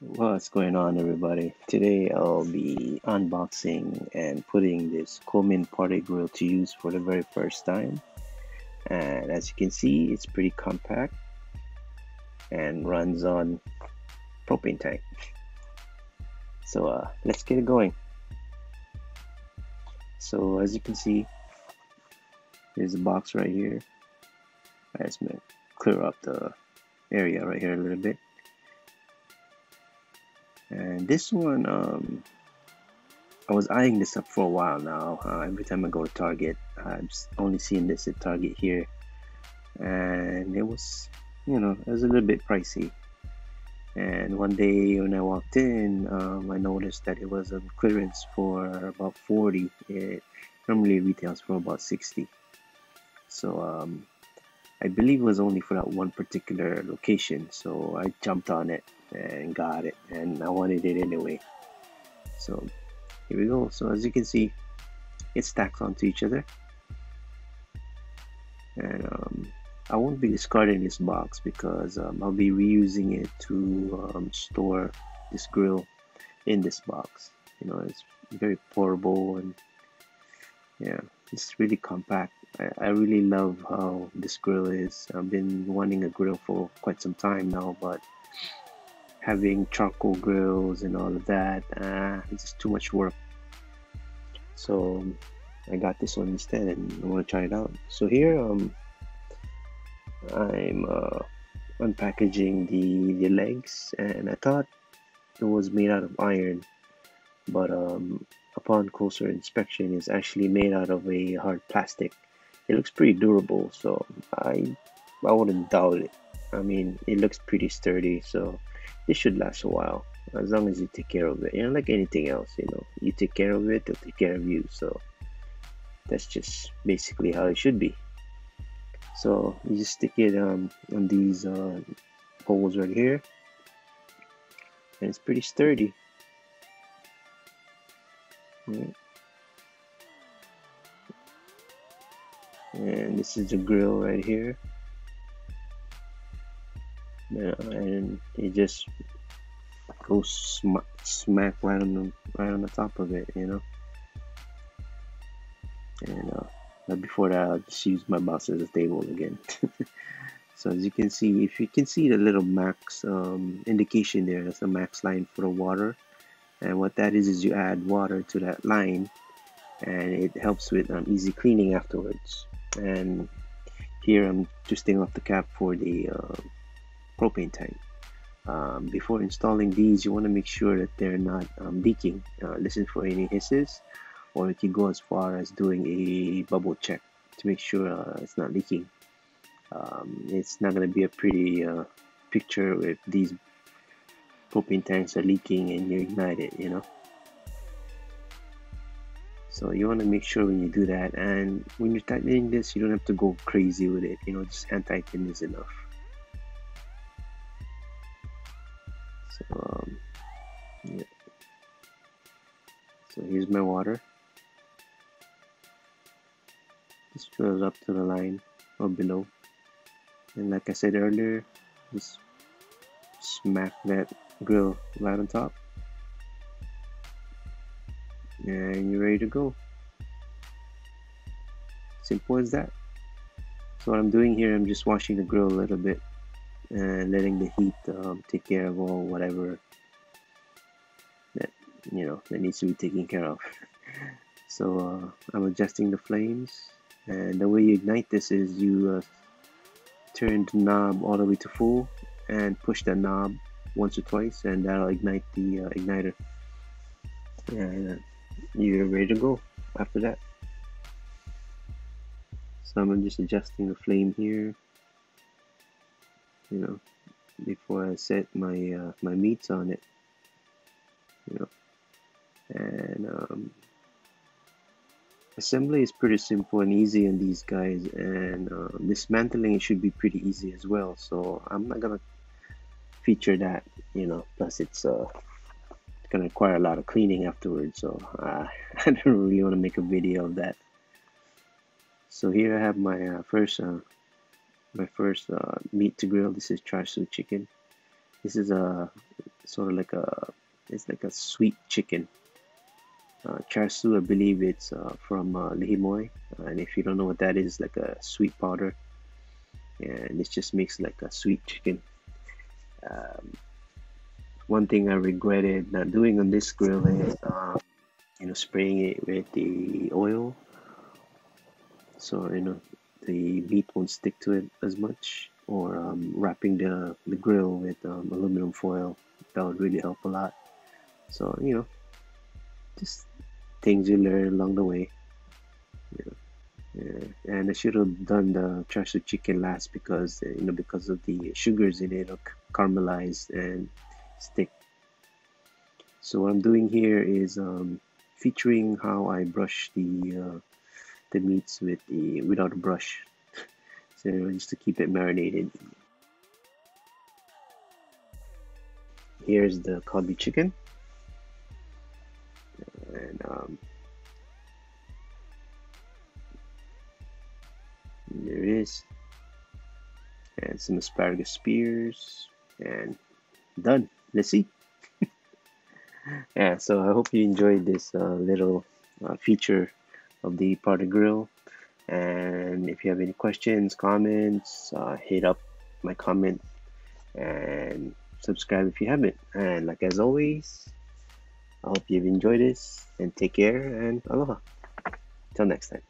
What's going on, everybody? Today I'll be unboxing and putting this Coleman party grill to use for the very first time. And as you can see, it's pretty compact and runs on propane tank. So let's get it going. So as you can see, there's a box right here. I just gonna clear up the area right here a little bit. And this one, I was eyeing this up for a while now. Every time I go to Target, I'm only seeing this at Target here, and it was, it was a little bit pricey. And one day when I walked in, I noticed that it was on clearance for about 40. It normally retails for about 60. So I believe it was only for that one particular location. So I jumped on it and got it, and I wanted it anyway. So here we go. So as you can see, it stacks onto each other, and I won't be discarding this box because I'll be reusing it to store this grill in this box. It's very portable, and yeah, it's really compact. I really love how this grill is. I've been wanting a grill for quite some time now, but having charcoal grills and all of that, it's just too much work. So I got this one instead, and I want to try it out. So here, I'm unpackaging the legs, and I thought it was made out of iron, but upon closer inspection, it's actually made out of a hard plastic. It looks pretty durable, so I wouldn't doubt it. I mean, it looks pretty sturdy, so it should last a while as long as you take care of it. Like anything else, you take care of it, it'll take care of you. So that's just basically how it should be. So you just stick it on these holes right here, and it's pretty sturdy. Right? And this is the grill right here. And it just goes smack right on the top of it, And but before that, I'll just use my box as a table again. So as you can see, if you can see the little max indication there, that's a max line for the water. And what that is you add water to that line, and it helps with easy cleaning afterwards. And here I'm twisting off the cap for the propane tank. Before installing these, you want to make sure that they're not leaking. Listen for any hisses, or you can go as far as doing a bubble check to make sure it's not leaking. It's not going to be a pretty picture if these propane tanks are leaking and you ignite it. So you want to make sure when you do that, and when you're tightening this, you don't have to go crazy with it. Just hand tighten is enough. So yeah. So here's my water. Just fills up to the line or below. And like I said earlier, just smack that grill right on top. And you're ready to go. Simple as that. So what I'm doing here, I'm just washing the grill a little bit and letting the heat take care of all whatever that that needs to be taken care of. So I'm adjusting the flames, and the way you ignite this is you turn the knob all the way to full and push the knob once or twice, and that'll ignite the igniter, and you're ready to go after that. So I'm just adjusting the flame here, before I set my my meats on it, and assembly is pretty simple and easy on these guys, and dismantling it should be pretty easy as well. So I'm not gonna feature that, plus it's gonna require a lot of cleaning afterwards. So I don't really want to make a video of that. So here I have my first meat to grill. This is char siu chicken. This is a sort of like it's like a sweet chicken. Char siu, I believe it's from Lihimoy, and if you don't know what that is, like a sweet powder, and it just makes like a sweet chicken. Um, One thing I regretted not doing on this grill is, spraying it with the oil, so the meat won't stick to it as much, or wrapping the grill with aluminum foil. That would really help a lot. So just things you learn along the way. You know. Yeah. And I should have done the char siu chicken last because because of the sugars in it, it'll caramelize and stick. So what I'm doing here is featuring how I brush the meats without a brush, so just to keep it marinated. Here's the Kobe chicken, and there it is, and some asparagus spears, and done. Let's see. Yeah, so I hope you enjoyed this little feature of the Party Grill. And if you have any questions, comments, hit up my comment and subscribe if you haven't. And like as always, I hope you've enjoyed this and take care and aloha. Till next time.